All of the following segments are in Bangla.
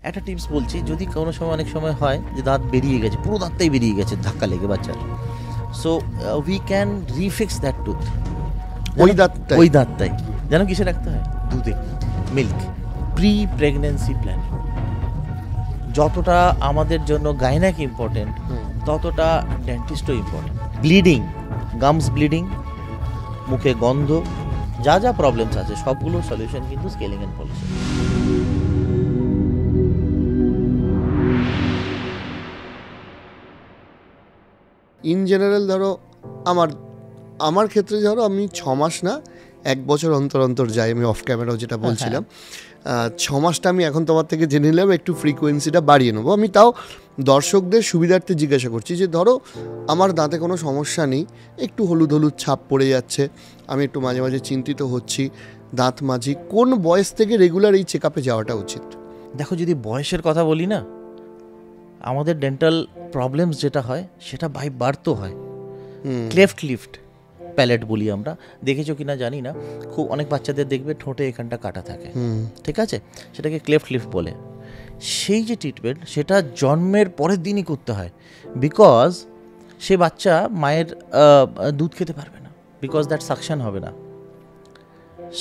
একটা টিপস বলছি, যদি কোনো সময় অনেক সময় হয় যে দাঁত বেরিয়ে গেছে, পুরো দাঁতটাই বেরিয়ে গেছে ধাক্কা লেগে বাচ্চার, so we can refix that tooth. ওই দাঁতটাই যেন কিসে রাখতে হয়? দুধে, মিল্ক। প্রি প্রেগনেন্সি প্ল্যান যতটা আমাদের জন্য গাইনাক ইম্পর্টেন্ট, ততটা ডেন্টিস্টও ইম্পর্টেন্ট। ব্লিডিং, গামস ব্লিডিং, মুখে গন্ধ, যা যা প্রবলেমস আছে সবগুলোর সলিউশন কিন্তু scaling and polishing. In general ধরো আমার ক্ষেত্রে ধরো আমি 6 মাস না 1 বছর অন্তর অন্তর যাই, আমি অফ ক্যামেরাও যেটা বলছিলাম। 6 মাসটা আমি এখন তোমার থেকে জেনে নিলাম, একটু ফ্রিকোয়েন্সিটা বাড়িয়ে নেবো। আমি তাও দর্শকদের সুবিধার্থে জিজ্ঞাসা করছি যে ধরো আমার দাঁতে কোনো সমস্যা নেই, একটু হলুদ হলুদ ছাপ পড়ে যাচ্ছে, আমি একটু মাঝে মাঝে চিন্তিত হচ্ছি, দাঁত মাঝি, কোন বয়স থেকে রেগুলার এই চেক আপে যাওয়াটা উচিত? দেখো, যদি বয়সের কথা বলি না, আমাদের ডেন্টাল প্রবলেমস যেটা হয় সেটা বাই বার্থও হয়। ক্লেফট লিফট প্যালেট বলি আমরা, দেখেছো কিনা জানি না, খুব অনেক বাচ্চাদের দেখবে ঠোঁটে এখানটা কাটা থাকে, ঠিক আছে, সেটাকে ক্লেফট লিফট বলে। সেই যে ট্রিটমেন্ট, সেটা জন্মের পরের দিনই করতে হয়, বিকজ সে বাচ্চা মায়ের দুধ খেতে পারবে না, বিকজ দ্যাট সাকশন হবে না।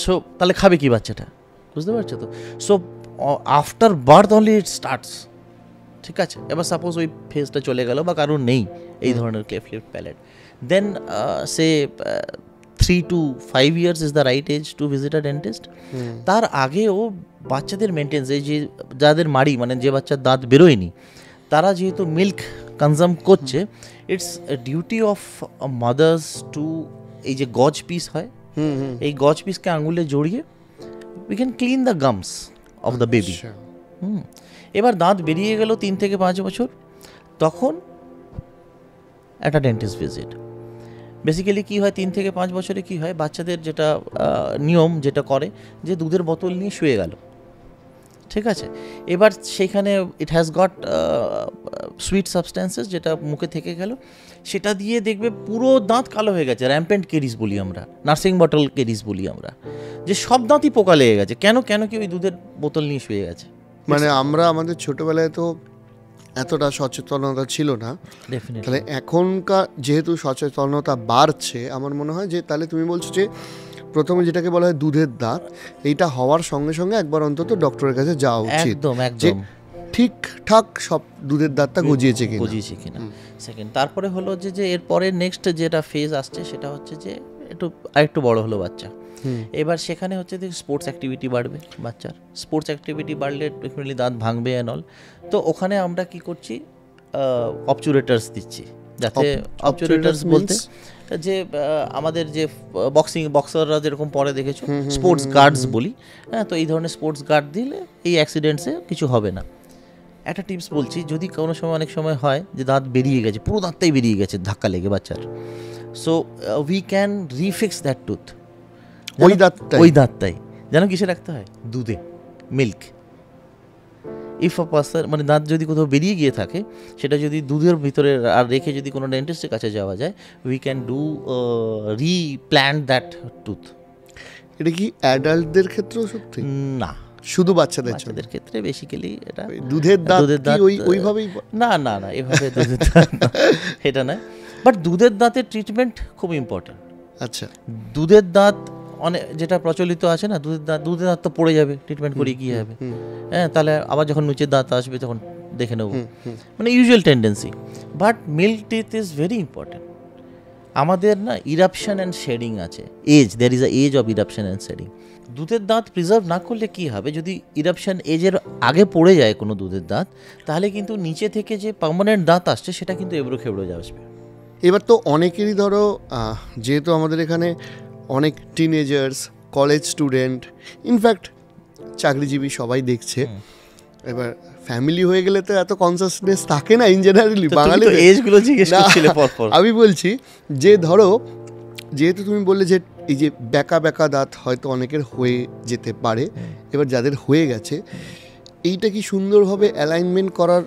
সো তাহলে খাবে কি বাচ্চাটা? বুঝতে পারছো তো? So after birth only it starts, ঠিক আছে। এবার সাপোজ ওই ফেজটা চলে গেল বা কারোর নেই এই ধরনের cleft lip palate, then she 3 to 5 years is the right age to visit a dentist. তার আগেও বাচ্চাদের মেনটেন্স, এই যে যাদের মাড়ি, মানে যে বাচ্চার দাঁত বেরোয়নি, তারা যেহেতু মিল্ক কনজাম করছে, it's duty of mothers to, এই যে গজ পিস হয়, এই গজ পিসকে আঙুলে জড়িয়ে we can clean the gums of the baby. এবার দাঁত বেরিয়ে গেল 3 থেকে 5 বছর, তখন একটা ডেন্টিস্ট ভিজিট। বেসিক্যালি কী হয়, 3 থেকে 5 বছরে কী হয়, বাচ্চাদের যেটা নিয়ম যেটা করে, যে দুধের বোতল নিয়ে শুয়ে গেল, ঠিক আছে। এবার সেখানে it has got sweet substances, যেটা মুখে থেকে গেল, সেটা দিয়ে দেখবে পুরো দাঁত কালো হয়ে গেছে। র্যাম্পেন্ট কেরিস বলি আমরা, নার্সিং বটল কেরিস বলি আমরা, যে সব দাঁতই পোকা লেগে গেছে। কেন কি ওই দুধের বোতল নিয়ে শুয়ে গেছে। মানে আমরা আমাদের ছোটবেলায় তো এতটা সচেতনতা ছিল না, তাহলে এখনকার যেহেতু সচেতনতা বাড়ছে, আমার মনে হয় যে তাহলে তুমি বলছো যে প্রথমে যেটাকে বলা হয় দুধের দাঁত, এইটা হওয়ার সঙ্গে সঙ্গে একবার অন্তত ডক্টরের কাছে যাওয়া উচিত, যে ঠিকঠাক সব দুধের দাঁতটা গজিয়েছে কিনা। সেকেন্ড, তারপরে হলো যে এরপরে নেক্সট যেটা ফেজ আসছে, সেটা হচ্ছে যে আরেকটু বড় হলো বাচ্চা, এবার সেখানে হচ্ছে যে স্পোর্টস অ্যাক্টিভিটি বাড়বে বাচ্চার। স্পোর্টস অ্যাক্টিভিটি বাড়লে ডেফিনেটলি দাঁত ভাঙবে অ্যান্ড অল। তো ওখানে আমরা কি করছি, অবচুরেটার্স দিচ্ছি, যাতে অবচুরেটার্স বলতে যে আমাদের যে বক্সাররা যেরকম পরে দেখেছো, স্পোর্টস গার্ডস বলি, হ্যাঁ, তো এই ধরনের স্পোর্টস গার্ড দিলে এই অ্যাক্সিডেন্টসে কিছু হবে না। একটা টিপস বলছি, যদি কোনো সময় অনেক সময় হয় যে দাঁত বেরিয়ে গেছে, পুরো দাঁতটাই বেরিয়ে গেছে ধাক্কা লেগে বাচ্চার, so we can refix that tooth. ওই দাঁতটাই যেন কিসে রাখতে হয়? দুধে, মিল্ক। ইফ আ পার্সন, মানে দাঁত যদি কোথাও বেরিয়ে গিয়ে থাকে, সেটা যদি দুধের ভিতরে আর রেখে যদি কোনো ডেন্টিস্টের কাছে যাওয়া যায়, we can do replant that tooth. এটা কি অ্যাডাল্টদের ক্ষেত্রেও সত্যি? না, শুধু বাচ্চাদের ক্ষেত্রে বেসিক্যালি এটা দুধের দাঁত ওইভাবেই না, এভাবে দুধের দাঁত এটা নয়, বাট দুধের দাঁতের ট্রিটমেন্ট খুব ইম্পর্টেন্ট। আচ্ছা, দুধের দাঁত অনেক যেটা প্রচলিত আছে না, দুধের দাঁত তো পড়ে যাবে, ট্রিটমেন্ট করে কি হবে, হ্যাঁ, তাহলে আবার যখন নিচের দাঁত আসবে তখন দেখে নেবো, মানে usual tendency. But milk teeth is very important. আমাদের না ইরাপশন অ্যান্ড শেডিং আছে, there is a age of eruption and shedding. দুধের দাঁত প্রিজার্ভ না করলে কি হবে, যদি ইরাপশন এজের আগে পড়ে যায় কোনো দুধের দাঁত, তাহলে কিন্তু নিচে থেকে যে পার্মানেন্ট দাঁত আসছে সেটা কিন্তু এবড়ো খেবড়ো আসবে। এবার তো অনেকেরই ধরো, যেহেতু আমাদের এখানে অনেক টিনেজার্স, কলেজ স্টুডেন্ট, ইনফ্যাক্ট চাকরিজীবী সবাই দেখছে, এবার ফ্যামিলি হয়ে গেলে তো এত কনসাসনেস থাকে না ইন জেনারেলি বাঙালি এজগুলো জিজ্ঞেস করছিলে পরপর। আমি বলছি যে ধরো, যেহেতু তুমি বললে যে এই যে বেঁকা দাঁত হয়তো অনেকের হয়ে যেতে পারে, এবার যাদের হয়ে গেছে, এইটা কি সুন্দরভাবে অ্যালাইনমেন্ট করার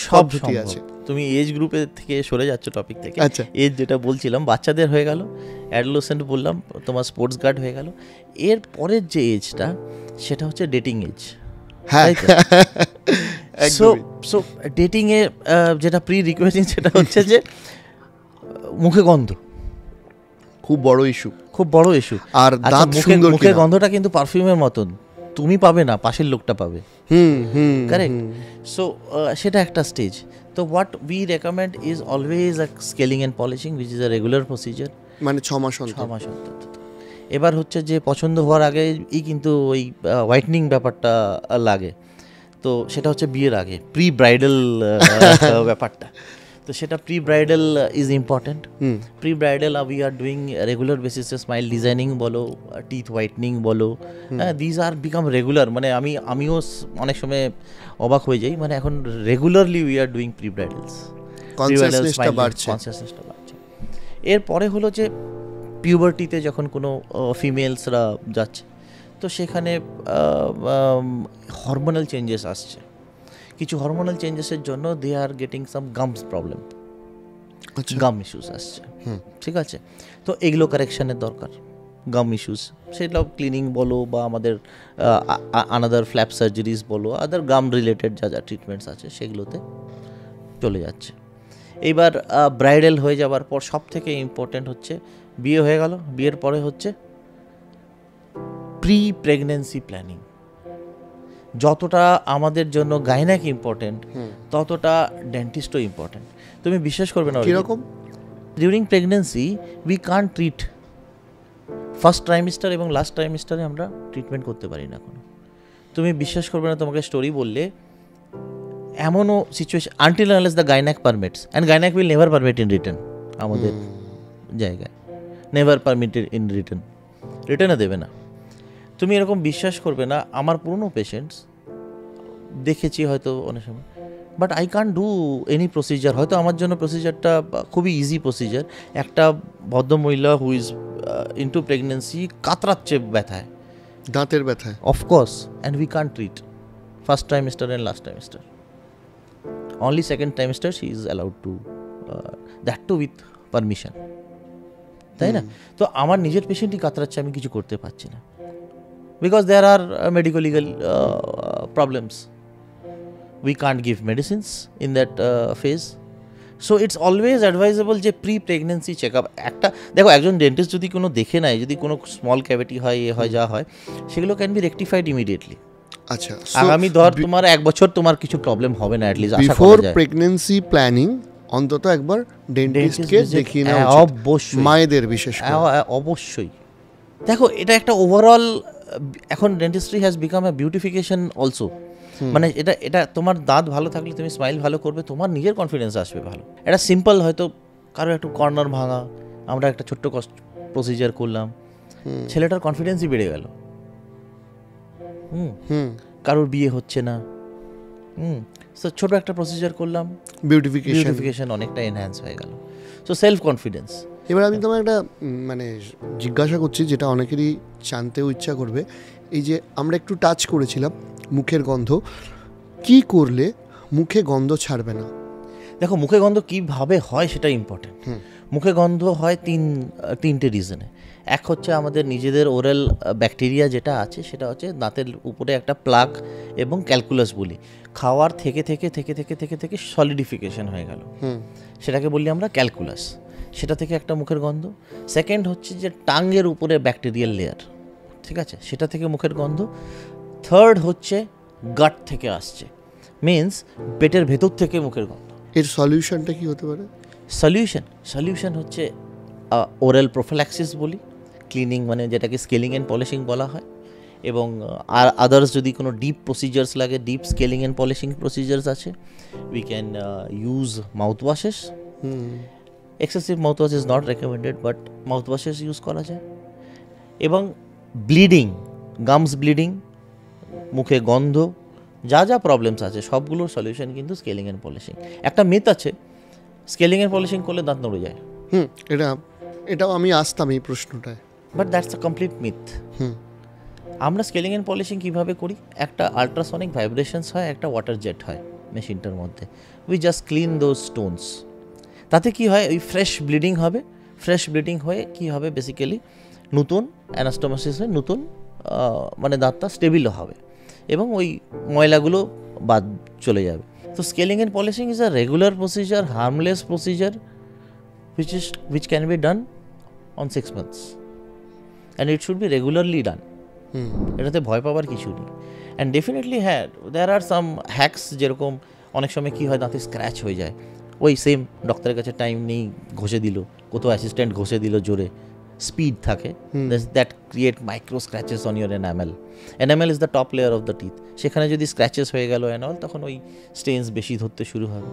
সব পদ্ধতি আছে? তুমি এজ গ্রুপের থেকে সরে যাচ্ছ টপিক থেকে। আচ্ছা, এজ যেটা বলছিলাম, বাচ্চাদের হয়ে গেল, অ্যাডোলেসেন্ট বললাম, তোমার স্পোর্টস গার্ড হয়ে গেল, এর পরের যে এজটা সেটা হচ্ছে ডেটিং এজ। হ্যাঁ, সো সো ডেটিং এ যেটা প্রি রিকোয়েস্টিং সেটা হচ্ছে যে মুখে গন্ধ খুব বড় ইস্যু, খুব বড় ইস্যু। আর দাঁত সুন্দর মুখের গন্ধটা কিন্তু পারফিউমের মতন, তুমি পাবে না, পাশের লোকটা পাবে। কারেক্ট। সো সেটা একটা স্টেজ। তো what we recommend is always a scaling and polishing which is a regular procedure, মানে 6 মাস অন্তর। এবার হচ্ছে যে পছন্দ হওয়ার আগেই কিন্তু ওই হোয়াইটনিং ব্যাপারটা লাগে, তো সেটা হচ্ছে বিয়ের আগে, প্রি ব্রাইডাল ব্যাপারটা। তো সেটা pre bridal is important. Pre bridal we are doing regular বেসিসে স্মাইল ডিজাইনিং বলো, টিথ হোয়াইটনিং বলো, দিজ আর বিকাম রেগুলার। মানে আমিও অনেক সময় অবাক হয়ে যাই, মানে এখন regularly we are doing pre bridals, কনসিয়াসনেসটা বাড়ছে। এরপরে হলো যে পিউবার্টিতে যখন কোনো ফিমেলসরা যাচ্ছে, তো সেখানে হরমোনাল চেঞ্জেস আসছে। কিছু হরমোনাল চেঞ্জেসের জন্য they are getting some gums problem, gum issues আসছে। ঠিক আছে, তো এগুলো কারেকশানের দরকার। গাম ইস্যুস, সেটা ক্লিনিং বলো বা আমাদের আনাদার ফ্ল্যাপ সার্জারিজ বলো, আদার গাম রিলেটেড যা যা ট্রিটমেন্টস আছে সেগুলোতে চলে যাচ্ছে। এইবার ব্রাইডাল হয়ে যাওয়ার পর সব থেকে ইম্পর্টেন্ট হচ্ছে, বিয়ে হয়ে গেল, বিয়ের পরে হচ্ছে প্রি প্রেগনেন্সি প্ল্যানিং। যতটা আমাদের জন্য গাইনাক ইম্পর্টেন্ট, ততটা ডেন্টিস্টও ইম্পর্টেন্ট। তুমি বিশ্বাস করবে না, কিরকম? During pregnancy we can't treat. First trimester এবং লাস্ট ট্রাইমিস্টারে আমরা ট্রিটমেন্ট করতে পারি না কোনো। তুমি বিশ্বাস করবে না, তোমাকে স্টোরি বললে এমনও situation, until unless the gynaec permits, and gynaec will never permit in return. আমাদের জায়গায় নেভার পারমিটেড ইন রিটার্ন, রিটার্নে দেবে না। তুমি এরকম বিশ্বাস করবে না, আমার পুরনো পেশেন্টস দেখেছি হয়তো অনেক সময়, but I can't do any procedure. হয়তো আমার জন্য প্রসিজারটা খুবই ইজি প্রসিজার। একটা ভদ্রমহিলা হু ইজ ইনটু প্রেগনেন্সি কাতরাচ্ছে ব্যথায়, দাঁতের ব্যথায়, of course, and we can't treat first trimester and last trimester. Only second trimester she is allowed to, that too with permission, তাই না? তো আমার নিজের পেশেন্টই কাতরাচ্ছে, আমি কিছু করতে পারছি না, because there are medical legal problems. We can't give medicines in that phase. So it's always advisable যে প্রি প্রেগনেন্সি চেক আপ একটা, দেখো একজন ডেন্টিস্ট যদি কোনো দেখে নেয়, যদি কোনো স্মল ক্যাভিটি হয়, এ হয়, যা হয়, সেগুলো ক্যান বি রেকটিফাইড ইমিডিয়েটলি। আচ্ছা, আগামী ধর তোমার 1 বছর তোমার কিছু প্রবলেম হবে না, অ্যাটলিস্ট আশা করা যায়। বিফোর প্রেগনেন্সি প্ল্যানিং অন্তত একবার ডেন্টিস্টকে দেখিয়ে নেওয়া উচিত, অবশ্যই মায়েদের বিশেষ করে। অবশ্যই। দেখো এটা একটা ওভারঅল, এখন dentistry has become a beautification also. মানে এটা তোমার দাঁত ভালো থাকলে তুমি স্মাইল ভালো করবে, তোমার নিজের কনফিডেন্স আসবে ভালো। এটা সিম্পল, হয়তো কারো একটু কর্নার ভাঙা, আমরা একটা ছোট্ট প্রসিজার করলাম, ছেলেটার কনফিডেন্সই বেড়ে গেল। কারোর বিয়ে হচ্ছে না, সো ছোট একটা প্রসিজার করলাম, বিউটিফিকেশন অনেকটা এনহ্যান্স হয়ে গেল। So self confidence. এবার আমি তোমার একটা মানে জিজ্ঞাসা করছি, যেটা অনেকেরই জানতেও ইচ্ছা করবে। এই যে আমরা একটু টাচ করেছিলাম মুখের গন্ধ, কি করলে মুখে গন্ধ ছাড়বে না? দেখো মুখে গন্ধ কীভাবে হয় সেটা ইম্পর্টেন্ট। মুখে গন্ধ হয় তিনটে রিজনে। এক হচ্ছে আমাদের নিজেদের ওরাল ব্যাকটেরিয়া যেটা আছে, সেটা হচ্ছে দাঁতের উপরে একটা প্লাক এবং ক্যালকুলাস বলি, খাওয়ার থেকে থেকে থেকে থেকে থেকে থেকে সলিডিফিকেশন হয়ে গেল, সেটাকে বললি আমরা ক্যালকুলাস, সেটা থেকে একটা মুখের গন্ধ। সেকেন্ড হচ্ছে যে টাঙ্গের উপরে ব্যাকটেরিয়াল লেয়ার, ঠিক আছে, সেটা থেকে মুখের গন্ধ। থার্ড হচ্ছে গাট থেকে আসছে, মিনস পেটের ভেতর থেকে মুখের গন্ধ। এর সলিউশনটা কি হতে পারে? সলিউশন হচ্ছে ওরাল প্রোফিল্যাক্সিস বলি, ক্লিনিং মানে যেটাকে স্কেলিং অ্যান্ড পলিশিং বলা হয়, এবং আর আদার্স যদি কোনো ডিপ প্রসিজার্স লাগে, deep scaling and polishing procedures আছে, we can use mouth washes. Excessive mouth wash is not recommended, but mouth washes use করা যায়। এবং ব্লিডিং, গামস ব্লিডিং, মুখে গন্ধ, যা যা প্রবলেমস আছে সবগুলোর সলিউশন কিন্তু স্কেলিং অ্যান্ড পলিশিং। একটা মিথ আছে, স্কেলিং অ্যান্ড পলিশিং করলে দাঁত নড়ে যায়। এটাও আমি আসতাম এই প্রশ্নটায়, but that's a complete myth. আমরা স্কেলিং অ্যান্ড পলিশিং কীভাবে করি? একটা আলট্রাসনিক ভাইব্রেশনস হয়, একটা ওয়াটার জেট হয় মেশিনটার মধ্যে, we just clean those Stones. তাতে কি হয়, ওই ফ্রেশ ব্লিডিং হবে, ফ্রেশ ব্লিডিং হয়ে কি হবে, বেসিক্যালি নতুন অ্যানাস্টোমোসিস হয়ে নতুন মানে দাঁতটা স্টেবিল হবে এবং ওই ময়লাগুলো বাদ চলে যাবে। So scaling and polishing is a regular procedure, harmless procedure, which can be done on 6 months, and it should be regularly done. এটাতে ভয় পাবার কিছু নেই। অ্যান্ড ডেফিনেটলি হ্যাঁ, দেয়ার আর সাম হ্যাকস, যেরকম অনেক সময় কী হয় দাঁতে স্ক্র্যাচ হয়ে যায়, ওই সেম ডক্টরের কাছে টাইম নেই, ঘষে দিল, কোথাও অ্যাসিস্ট্যান্ট ঘষে দিল জোরে, স্পিড থাকে, that create micro scratches on your enamel. Enamel is the top layer of the teeth, সেখানে যদি স্ক্র্যাচেস হয়ে গেল অ্যান্ড অল, তখন ওই স্টেন্স বেশি ধরতে শুরু হবে।